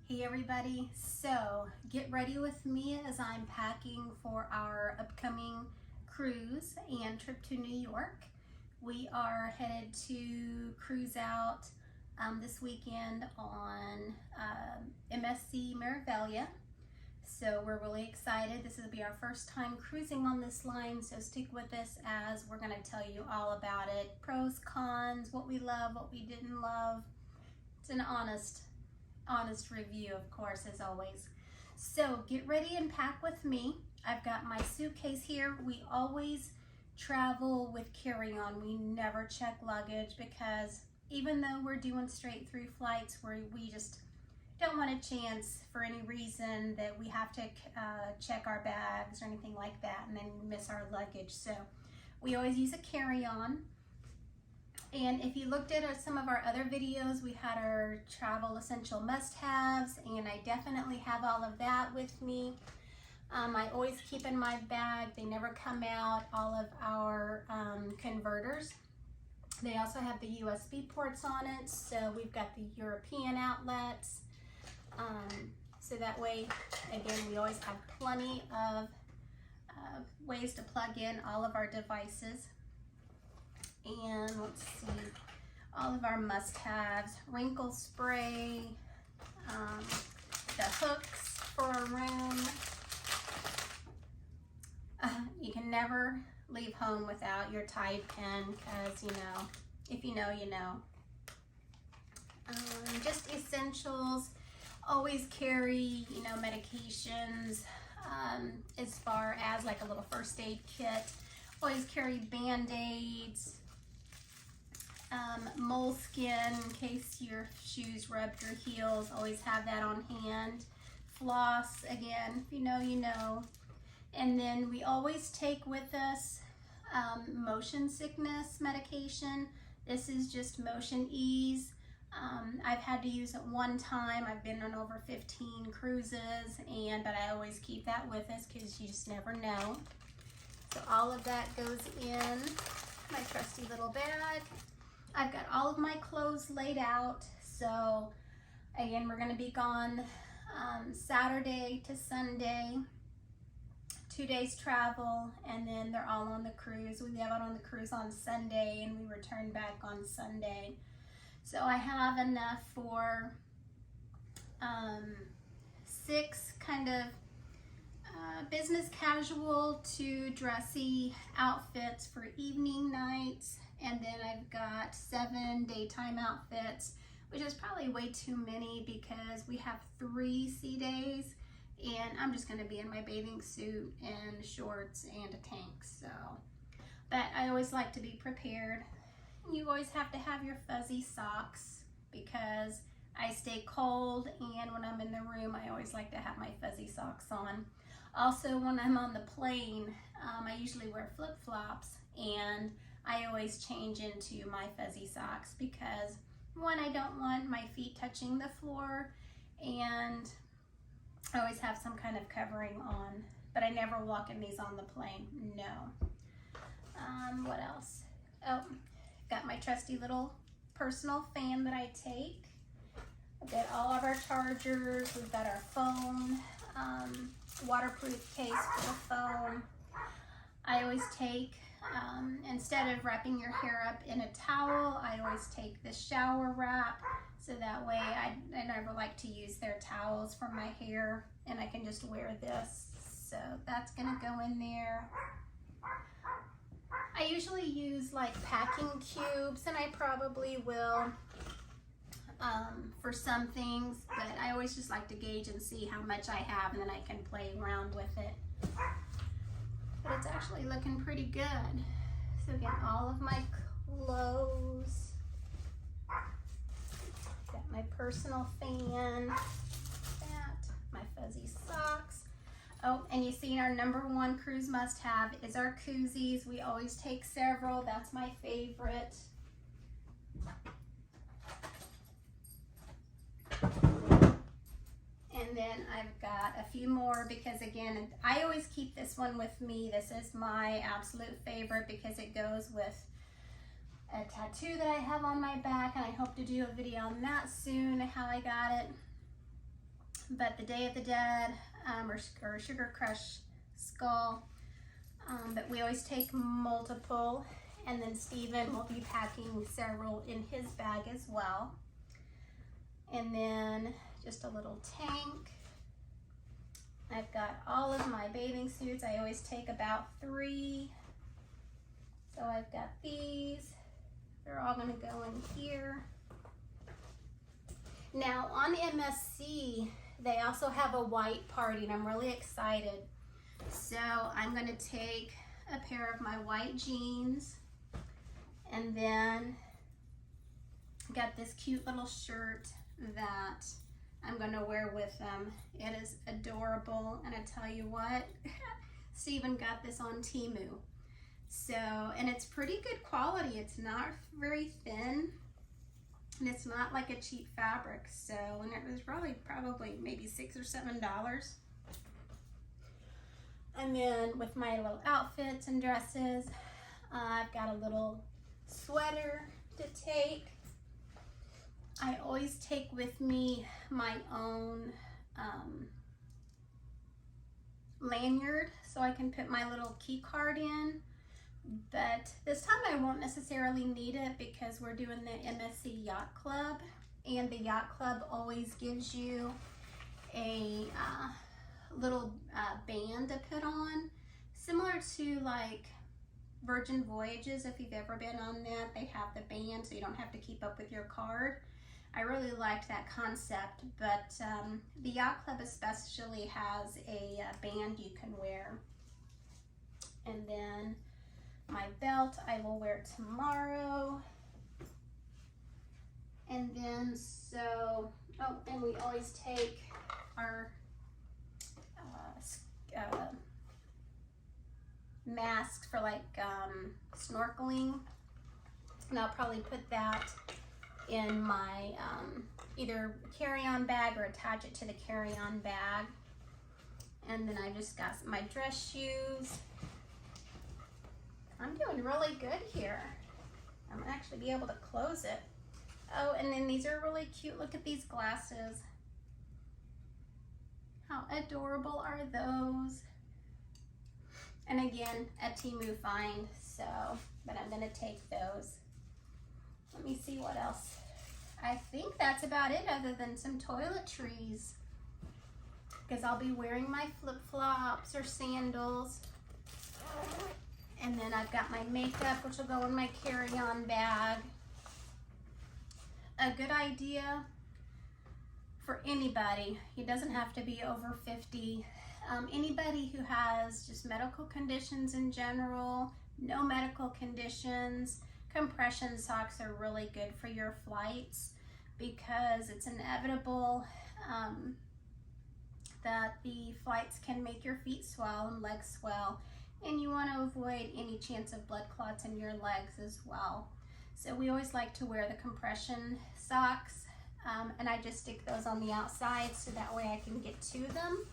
Hey everybody, so get ready with me as I'm packing for our upcoming cruise and trip to New York. We are headed to cruise out this weekend on MSC Meraviglia. So we're really excited. This will be our first time cruising on this line, so stick with us as we're going to tell you all about it. Pros, cons, what we love, what we didn't love. It's an honest review, of course, as always. So get ready and pack with me. I've got my suitcase here. We always travel with carry-on. We never check luggage because even though we're doing straight through flights where we just don't want a chance for any reason that we have to check our bags or anything like that and then miss our luggage. So we always use a carry-on. And if you looked at some of our other videos, we had our travel essential must-haves, and I definitely have all of that with me. I always keep in my bag, they never come out, all of our converters. They also have the USB ports on it, so we've got the European outlets. So that way, again, we always have plenty of ways to plug in all of our devices. And let's see, all of our must-haves, wrinkle spray, the hooks for a room. You can never leave home without your Tide pen because, you know, if you know, you know. Just essentials, always carry, you know, medications, as far as like a little first aid kit. Always carry Band-Aids. Moleskin in case your shoes rubbed your heels, always have that on hand. Floss, again, if you know, you know. And then we always take with us motion sickness medication. This is just Motion Ease. I've had to use it one time. I've been on over 15 cruises, but I always keep that with us because you just never know. So all of that goes in my trusty little bag. I've got all of my clothes laid out. So again, we're going to be gone Saturday to Sunday, 2 days travel, and then they're all on the cruise. We leave out on the cruise on Sunday and we return back on Sunday. So I have enough for 6 kind of business casual to dressy outfits for evening nights, and then I've got 7 daytime outfits, which is probably way too many because we have 3 sea days and I'm just going to be in my bathing suit and shorts and a tank. So, but I always like to be prepared. You always have to have your fuzzy socks because I stay cold, and when I'm in the room I always like to have my fuzzy socks on. Also, when I'm on the plane, I usually wear flip-flops, and I always change into my fuzzy socks because, one, I don't want my feet touching the floor, and I always have some kind of covering on, but I never walk in these on the plane, no. What else? Oh, got my trusty little personal fan that I take. I've got all of our chargers. We've got our phone, waterproof case for the phone. I always take, instead of wrapping your hair up in a towel, I always take the shower wrap, so that way I never like to use their towels for my hair, and I can just wear this. So that's gonna go in there. I usually use like packing cubes, and I probably will for some things, but I always just like to gauge and see how much I have, and then I can play around with it. But it's actually looking pretty good. So again, all of my clothes. Got my personal fan, my fuzzy socks. Oh, and you see our #1 cruise must-have is our koozies. We always take several. That's my favorite. And then I've got a few more because, again, I always keep this one with me. This is my absolute favorite because it goes with a tattoo that I have on my back, and I hope to do a video on that soon, how I got it. but the Day of the Dead or Sugar Crush skull. But we always take multiple, and then Steven will be packing several in his bag as well. And then just a little tank. I've got all of my bathing suits. I always take about 3. So I've got these. They're all gonna go in here. Now on MSC, they also have a white party, and I'm really excited. So I'm gonna take a pair of my white jeans, and then got this cute little shirt that I'm gonna wear with them. It is adorable, and I tell you what, Steven got this on Temu. So, and it's pretty good quality. It's not very thin, and it's not like a cheap fabric. So, and it was probably maybe $6 or $7. And then with my little outfits and dresses, I've got a little sweater to take. I always take with me my own lanyard so I can put my little key card in. But this time I won't necessarily need it because we're doing the MSC Yacht Club, and the Yacht Club always gives you a little band to put on, similar to like Virgin Voyages. If you've ever been on that, they have the band so you don't have to keep up with your card. I really liked that concept, but the Yacht Club especially has a band you can wear. And then my belt I will wear tomorrow. And then and we always take our masks for like snorkeling, and I'll probably put that in my either carry-on bag or attach it to the carry-on bag. And then I just got my dress shoes. I'm doing really good here. I'm gonna actually be able to close it. Oh, and then these are really cute. Look at these glasses. How adorable are those? And again, a Temu find, so, but I'm gonna take those. Let me see what else. I think that's about it, other than some toiletries, because I'll be wearing my flip-flops or sandals. And then I've got my makeup, which will go in my carry-on bag. A good idea for anybody, it doesn't have to be over 50. Anybody who has just medical conditions in general, no medical conditions, compression socks are really good for your flights, because it's inevitable that the flights can make your feet swell and legs swell, and you want to avoid any chance of blood clots in your legs as well. So we always like to wear the compression socks, and I just stick those on the outside so that way I can get to them.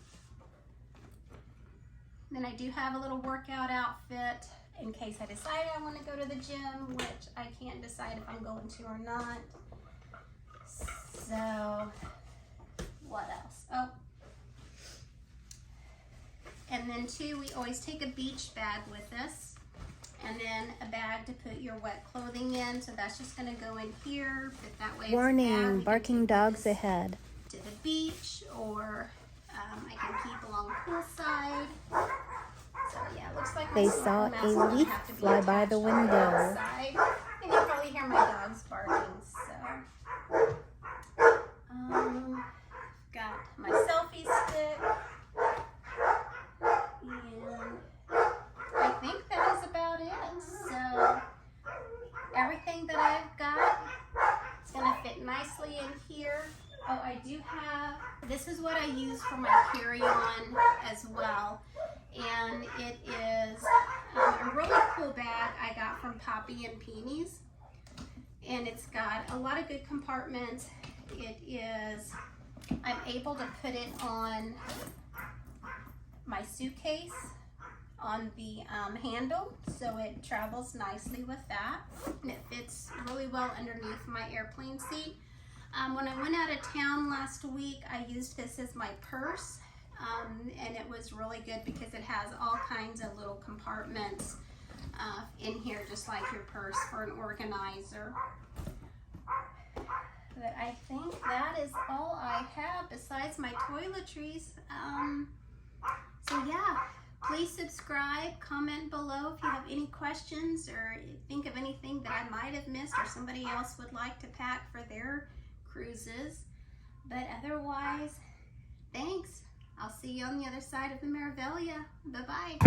Then I do have a little workout outfit in case I decide I want to go to the gym, which I can't decide if I'm going to or not. So, what else? Oh, and then too, we always take a beach bag with us, and then a bag to put your wet clothing in. So that's just going to go in here, but that way. Warning, barking dogs ahead. To the beach, or I can keep along poolside. So yeah, it looks like They saw a leaf fly by the window. Outside. And you'll probably hear my dogs barking. So, got my selfie stick, and I think that is about it. So everything that I've got is gonna fit nicely in here. Oh, I do have, this is what I use for my carry-on as well. And it is a really cool bag I got from Poppy and Peonies. And it's got a lot of good compartments. It is, I'm able to put it on my suitcase on the handle, so it travels nicely with that. And it fits really well underneath my airplane seat. When I went out of town last week, I used this as my purse, and it was really good because it has all kinds of little compartments in here, just like your purse for an organizer. But I think that is all I have besides my toiletries. So yeah, please subscribe, comment below if you have any questions or think of anything that I might have missed or somebody else would like to pack for their cruises. But otherwise, thanks. I'll see you on the other side of the Meraviglia. Bye-bye.